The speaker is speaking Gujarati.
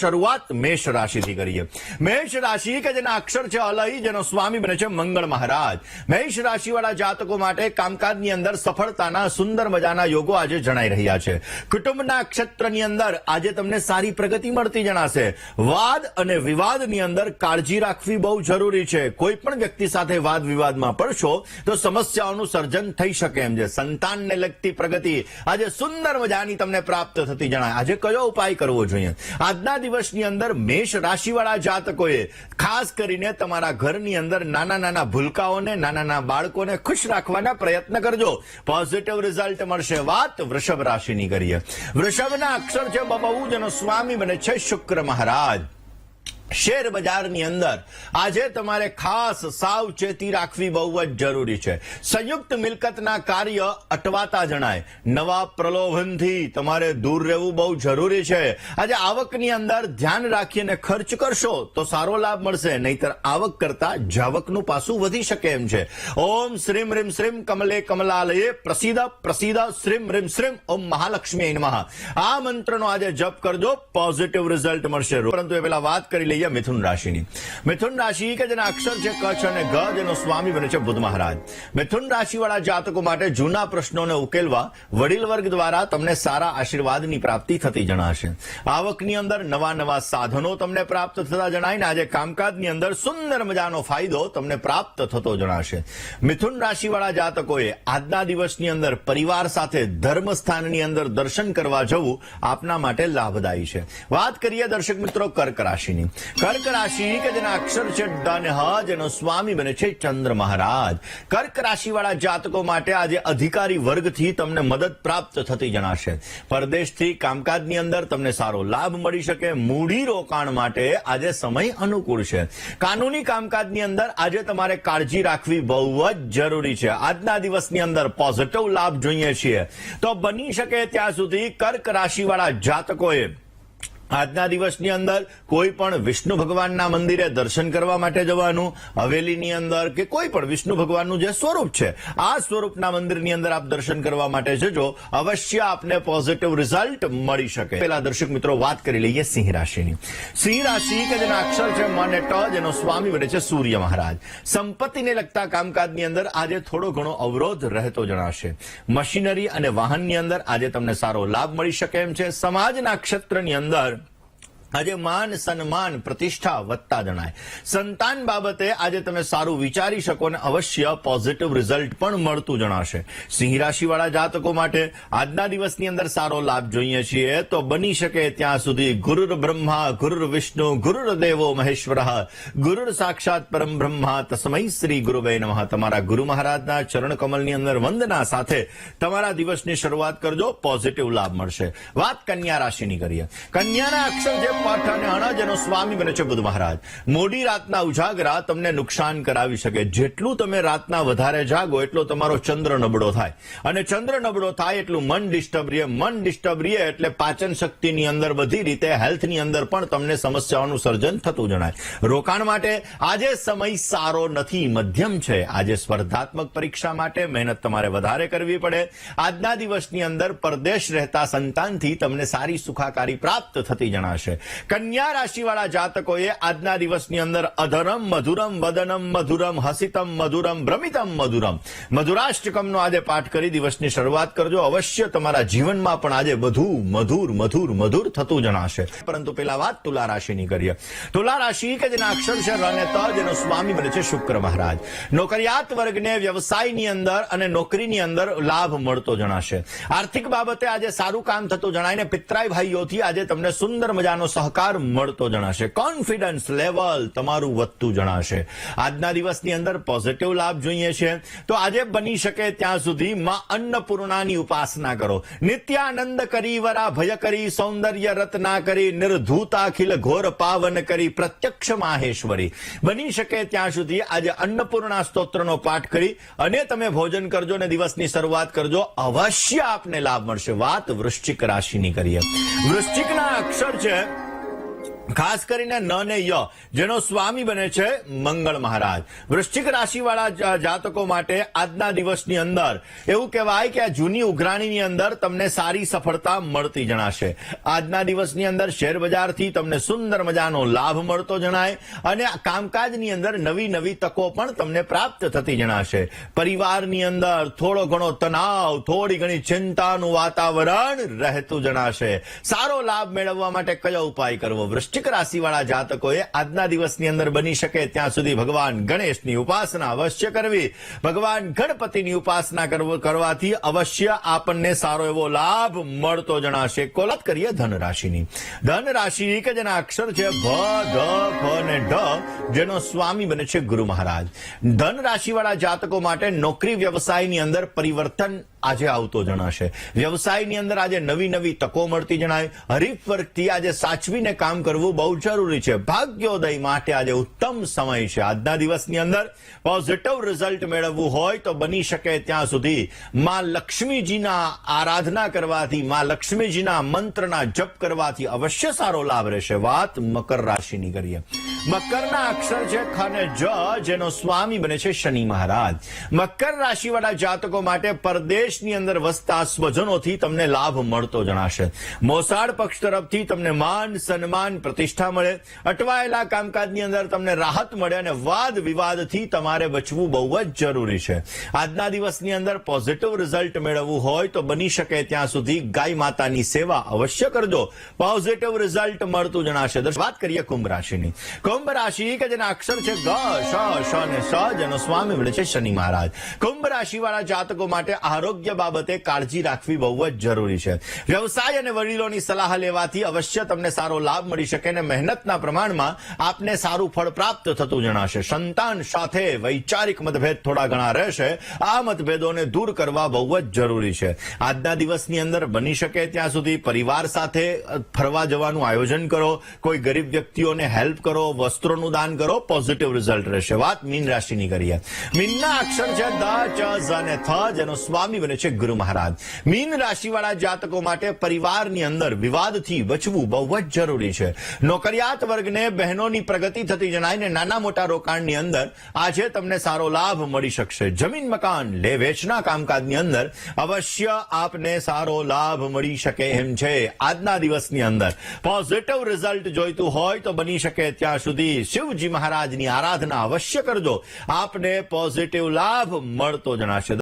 શરૂઆત મેષ રાશિથી કરીએ। મેષ રાશિ કે જેના અક્ષર છે અલય, જેનો સ્વામી બને છે મંગળ મહારાજ। મેષ રાશિવાળા જાતકો માટે કામકાજની અંદર સફળતાના સુંદર મજાના યોગો આજે જણાઈ રહ્યા છે। કુટુંબના ક્ષેત્રની અંદર આજે તમને સારી પ્રગતિ મળતી જણાશે। વાદ અને વિવાદની અંદર કાળજી રાખવી બહુ જરૂરી છે। કોઈ પણ વ્યક્તિ સાથે વાદ વિવાદમાં પડશો તો સમસ્યાઓનું સર્જન થઈ શકે એમ છે। સંતાનને લગતી પ્રગતિ આજે સુંદર મજાની તમને પ્રાપ્ત થતી જણાય। આજે કયો ઉપાય કરવો જોઈએ? આજના દિવસની અંદર મેષ રાશિવાળા જાતકોએ ખાસ કરીને તમારા ઘરની અંદર નાના નાના ભૂલકાઓને, નાના નાના બાળકોને ખુશ રાખવાના પ્રયત્ન કરજો, પોઝિટિવ રિઝલ્ટ મળશે। વાત વૃષભ રાશિની કરીએ। વૃષભના અક્ષર છે બબઉ, જેનો સ્વામી બને છે શુક્ર મહારાજ। શેર બજારની અંદર આજે તમારે ખાસ સાવચેતી રાખવી બહુ જ જરૂરી છે। સંયુક્ત મિલકતના કાર્ય અટવાતા જણાય। નવા પ્રલોભનથી તમારે દૂર રહેવું બહુ જરૂરી છે। આજે આવકની અંદર ધ્યાન રાખીને ખર્ચ કરશો તો સારો લાભ મળશે, નહીતર આવક કરતા જાવકનું પાસું વધી શકે એમ છે। ઓમ શ્રીમ રીમ શ્રીમ કમલે કમલાલયે પ્રસિદ્ધ પ્રસિદ્ધ શ્રીમ રીમ શ્રીમ ઓમ મહાલક્ષ્મી નમઃ, આ મંત્રનો આજે જપ કરજો, પોઝિટિવ રિઝલ્ટ મળશે। પરંતુ એ પેલા વાત કરી લઈએ મિથુન રાશિની। મિથુન રાશિ કે જેના અક્ષર છે કચ્છ અને ગ, જેનો સ્વામી બને છે બુધ મહારાજ। મિથુન રાશિવાળા જાતકો માટે જૂના પ્રશ્નોને ઉકેલવા વડીલ વર્ગ દ્વારા તમને સારા આશીર્વાદની પ્રાપ્તિ થતી જણાશે। આવકની અંદર નવા નવા સાધનો તમને પ્રાપ્ત થતા જણાય ને આજે કામકાજની અંદર સુંદર મજાનો ફાયદો તમને પ્રાપ્ત થતો જણાશે। મિથુન રાશિવાળા જાતકોએ આજના દિવસની અંદર પરિવાર સાથે ધર્મસ્થાનની અંદર દર્શન કરવા જવું આપના માટે લાભદાયી છે। વાત કરીએ દર્શક મિત્રો કર્ક રાશિની। કર્ક રાશિ કે જેના અક્ષર છે ડ અને હ, જેનો સ્વામી બને છે ચંદ્ર મહારાજ। કર્ક રાશિવાળા જાતકો માટે આજે અધિકારી વર્ગથી તમને મદદ પ્રાપ્ત થતી જણાશે। પરદેશથી કામકાજની અંદર તમને સારો લાભ મળી શકે। મૂડી રોકાણ માટે આજે સમય અનુકૂળ છે। કાનૂની કામકાજની અંદર આજે તમારે કાળજી રાખવી બહુ જ જરૂરી છે। આજના દિવસની અંદર પોઝિટિવ લાભ જોઈએ છીએ તો બની શકે ત્યાં સુધી કર્ક રાશિવાળા જાતકોએ આજના દિવસની અંદર કોઈ પણ વિષ્ણુ ભગવાનના મંદિરે દર્શન કરવા માટે જવાનું, હવેલીની અંદર કે કોઈ પણ વિષ્ણુ ભગવાનનું જે સ્વરૂપ છે આ સ્વરૂપના મંદિરની અંદર આપ દર્શન કરવા માટે જજો, અવશ્ય આપને પોઝિટિવ રિઝલ્ટ મળી શકે। પેલા દર્શક મિત્રો વાત કરી લઈએ સિંહ રાશિની। સિંહ રાશિ કે જેના અક્ષર છે મ અને ટ, જેનો સ્વામી બને છે સૂર્ય મહારાજ। સંપત્તિને લગતા કામકાજની અંદર આજે થોડો ઘણો અવરોધ રહેતો જણાશે। મશીનરી અને વાહનની અંદર આજે તમને સારો લાભ મળી શકે એમ છે। સમાજના ક્ષેત્રની અંદર આજે માન સન્માન પ્રતિષ્ઠા વધતા જણાય। સંતાન બાબતે આજે તમે સારું વિચારી શકો અને અવશ્ય પોઝિટિવ રિઝલ્ટ પણ મળતું જણાશે। સિંહ રાશિવાળા જાતકો માટે આજના દિવસની અંદર સારો લાભ જોઈએ છીએ તો બની શકે ત્યાં સુધી ગુરુર બ્રહ્મા ગુરુર વિષ્ણુ ગુરુર દેવો મહેશ્વરઃ ગુરુર સાક્ષાત પરમ બ્રહ્મા તસ્મૈ શ્રી ગુરુવે નમઃ, તમારા ગુરુ મહારાજના ચરણ કમલની અંદર વંદના સાથે તમારા દિવસની શરૂઆત કરજો, પોઝિટિવ લાભ મળશે। વાત કન્યા રાશિની કરીએ। કન્યાના અક્ષર જે પઠ અને અણ, જેનો સ્વામી બને છે બુધ મહારાજ। મોડી રાતના ઉજાગરા તમને નુકસાન કરાવી શકે। જેટલું તમે રાતના વધારે જાગો એટલો તમારો ચંદ્ર નબળો થાય, અને ચંદ્ર નબળો થાય એટલું મન ડિસ્ટર્બ રહે। મન ડિસ્ટર્બ રહે એટલે પાચન શક્તિની અંદર બધી રીતે હેલ્થની અંદર પણ તમને સમસ્યાઓનું સર્જન થતું જણાય। રોકાણ માટે આજે સમય સારો નથી, મધ્યમ છે। આજે સ્પર્ધાત્મક પરીક્ષા માટે મહેનત તમારે વધારે કરવી પડે। આજના દિવસની અંદર પરદેશ રહેતા સંતાનથી તમને સારી સુખાકારી પ્રાપ્ત થતી જણાશે। કન્યા રાશિવાળા જાતકોએ આજના દિવસની અંદર અધરમ મધુરમ વદનમ મધુરમ હસિતમ મધુરમ ભ્રમિતમ મધુરમ મધુરાષ્ટકમનો આજે પાઠ કરી દિવસની શરૂઆત કરજો, અવશ્ય તમારા જીવનમાં પણ આજે બધું મધુર મધુર મધુર થતું જણાશે। પરંતુ પેલા વાત તુલા રાશિની કરીએ। તુલા રાશિ કે જેના અક્ષર છે ર અને ત, જેનો સ્વામી બને છે શુક્ર મહારાજ। નોકરિયાત વર્ગને વ્યવસાયની અંદર અને નોકરીની અંદર લાભ મળતો જણાશે। આર્થિક બાબતે આજે સારું કામ થતું જણાય ને પિતરાઈ ભાઈઓથી આજે તમને સુંદર મજાનો સહકાર મળતો જણાશે। કોન્ફિડન્સ લેવલ તમારું વધતું જણાશે। આજના દિવસની અંદર પોઝિટિવ લાભ જોઈએ છે તો આજે બની શકે ત્યાં સુધી માં અન્નપૂર્ણાની ઉપાસના કરો। નિત્યાનંદ કરી વરા ભય કરી સૌંદર્ય રત્ના કરી નિર્ધૂતાખિલ ઘોર પાવન કરી પ્રત્યક્ષ માહેશ્વરી। બની શકે ત્યાં સુધી આજે અન્નપૂર્ણા સ્તોત્રનો પાઠ કરી અને તમે ભોજન કરજો ને દિવસની શરૂઆત કરજો, અવશ્ય આપને લાભ મળશે। વાત વૃશ્ચિક રાશિની કરીએ। વૃશ્ચિકના અક્ષર છે ખાસ કરીને ન ને ય જેનો સ્વામી બને છે મંગળ મહારાજ. વૃશ્ચિક રાશિવાળા જાતકો માટે આજના દિવસની અંદર એવું કહેવાય કે આ જૂની ઉઘરાણીની અંદર તમને સારી સફળતા મળતી જણાશે. આજના દિવસની અંદર શેર બજારથી તમને સુંદર મજાનો લાભ મળતો જણાય અને આ કામકાજની અંદર નવી નવી તકો પણ તમને પ્રાપ્ત થતી જણાશે. પરિવારની અંદર થોડો ઘણો તણાવ, થોડી ઘણી ચિંતાનું વાતાવરણ રહેતું જણાશે. સારો લાભ મેળવવા માટે કયો ઉપાય કરવો? વૃશ્ચિક રાશિવાળા જાતકોએ આજના દિવસની અંદર બની શકે ત્યાં સુધી ભગવાન ગણેશની ઉપાસના અવશ્ય કરવી. ભગવાન ગણપતિની ઉપાસના કરવાથી અવશ્ય આપણને સારો એવો લાભ મળતો જણાશે. કોલત કરીએ ધન રાશિની. ધન રાશિ કે જેના અક્ષર છે ભ, ધ, ફ અને ઢ, જેનો સ્વામી બને છે ગુરુ મહારાજ. ધન રાશિવાળા જાતકો માટે નોકરી વ્યવસાયની અંદર પરિવર્તન આજે આવતો જણાશે. વ્યવસાયની અંદર આજે નવી નવી તકો મળતી જણાય. હરીફ વર્ગથી આજે સાચવીને કામ કરવું બહુ જરૂરી છે. ભાગ્યોદય માટે આજે ઉત્તમ સમય છે. આજના દિવસની અંદર પોઝિટિવ રિઝલ્ટ મેળવવું હોય તો બની શકે ત્યાં સુધી માં લક્ષ્મીજીના આરાધના કરવાથી, માં લક્ષ્મીજીના મંત્રના જપ કરવાથી અવશ્ય સારો લાભ રહેશે. વાત મકર રાશિની કરીએ. મકરના અક્ષર છે ખ અને જ, જેનો સ્વામી બને છે શનિ મહારાજ. મકર રાશિવાળા જાતકો માટે પરદેશની અંદર વસતા સ્વજનોથી તમને લાભ મળતો જણાશે. મોસાળ પક્ષ તરફથી તમને માન, સન્માન, પ્રતિષ્ઠા મળે. અટવાયેલા કામકાજની અંદર તમને રાહત મળે અને વાદ વિવાદથી તમારે બચવું બહુ જ જરૂરી છે. આજના દિવસની અંદર પોઝિટિવ રિઝલ્ટ મેળવવું હોય તો બની શકે ત્યાં સુધી ગાય માતાની સેવા અવશ્ય કરજો. પોઝિટિવ રિઝલ્ટ મળતું જણાશે. વાત કરીએ કુંભ રાશિની. કુંભ રાશિ કે જેના અક્ષર છે ગ, શ, શ અને સ, જેનો સ્વામી મળે છે શનિ મહારાજ. કુંભ રાશિવાળા જાતકો માટે આરોગ્ય બાબતે કાળજી રાખવી બહુ જ જરૂરી છે. વ્યવસાય અને વડીલોની સલાહ લેવાથી અવશ્ય તમને સારો લાભ મળી શકે અને મહેનતના પ્રમાણમાં આપને સારું ફળ પ્રાપ્ત થતું જણાશે. સંતાન સાથે વૈચારિક મતભેદ થોડા ઘણા રહેશે. આ મતભેદોને દૂર કરવા બહુ જ જરૂરી છે. આજના દિવસની અંદર બની શકે ત્યાં સુધી પરિવાર સાથે ફરવા જવાનું આયોજન કરો. કોઈ ગરીબ વ્યક્તિઓને હેલ્પ કરો, વસ્ત્રોનું દાન કરો. પોઝિટિવ રિઝલ્ટ રહેશે. વાત મીન રાશિની કરીએ. મીનના અક્ષર છે દ, ચ, ઝ અને થ, જેનો સ્વામી બને છે ગુરુ મહારાજ. મીન રાશિવાળા જાતકો માટે પરિવારની અંદર વિવાદથી બચવું બહુ જ જરૂરી છે. નોકરિયાત વર્ગને બહેનોની પ્રગતિ થતી જણાય ને નાના મોટા રોકાણની અંદર આજે તમને સારો લાભ મળી શકશે. જમીન મકાન લે વેચના કામકાજની અંદર અવશ્ય આપને સારો લાભ મળી શકે એમ છે. આજના દિવસની અંદર પોઝિટિવ રિઝલ્ટ જોઈતું હોય તો બની શકે ત્યાં સુધી શિવજી મહારાજની આરાધના અવશ્ય કરજો. આપને પોઝિટિવ લાભ મળતો જણાશે.